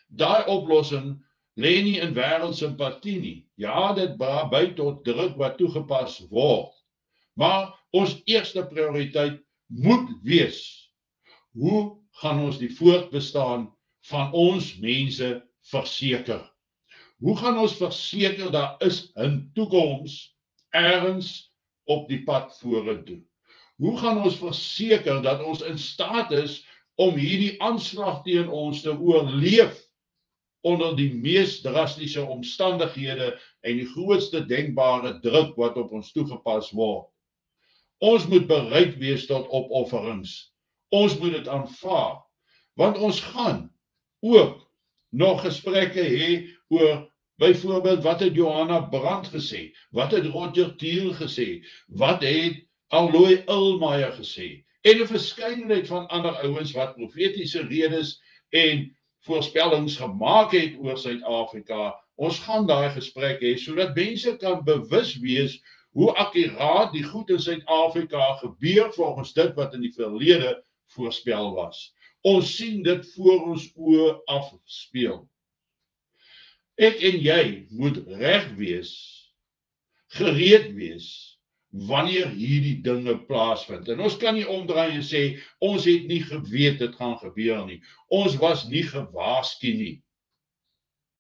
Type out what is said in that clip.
daai oplossing lê nie in wêreldsimpatie nie. Ja, dit dra by tot druk wat toegepas word. Maar ons eerste prioriteit moet wees, hoe gaan ons die voortbestaan van ons mense verseker? Hoe gaan ons verseker daar is 'n toekoms ergens op die pad vorentoe? Hoe gaan ons verseker dat ons in staat is om hierdie aanslag teen ons te oorleef onder die mees drastiese omstandighede en die grootste denkbare druk wat op ons toegepas word? Ons moet bereid wees tot opofferings. Ons moet dit aanvaar, want ons gaan ook nog gesprekke hê oor byvoorbeeld wat het Johanna Brandt gesê, wat het Roger Thiel gesê, wat het Aloy Ilmeyer gesê, en 'n verskeidenheid van ander ouens wat profetiese redes en voorspellings gemaak het oor Suid-Afrika. Ons gaan daai gesprek hê sodat mense kan bewus wees hoe akkuraat die goed in Suid-Afrika gebeur volgens dit wat in die verlede voorspel was. Ons sien dit voor ons oë afspeel. Ek en jy moet reg wees, gereed wees, wanneer hierdie dinge plaasvind. En ons kan nie omdraai en sê, ons het nie geweet dit gaan gebeur nie. Ons was nie gewaarsku nie.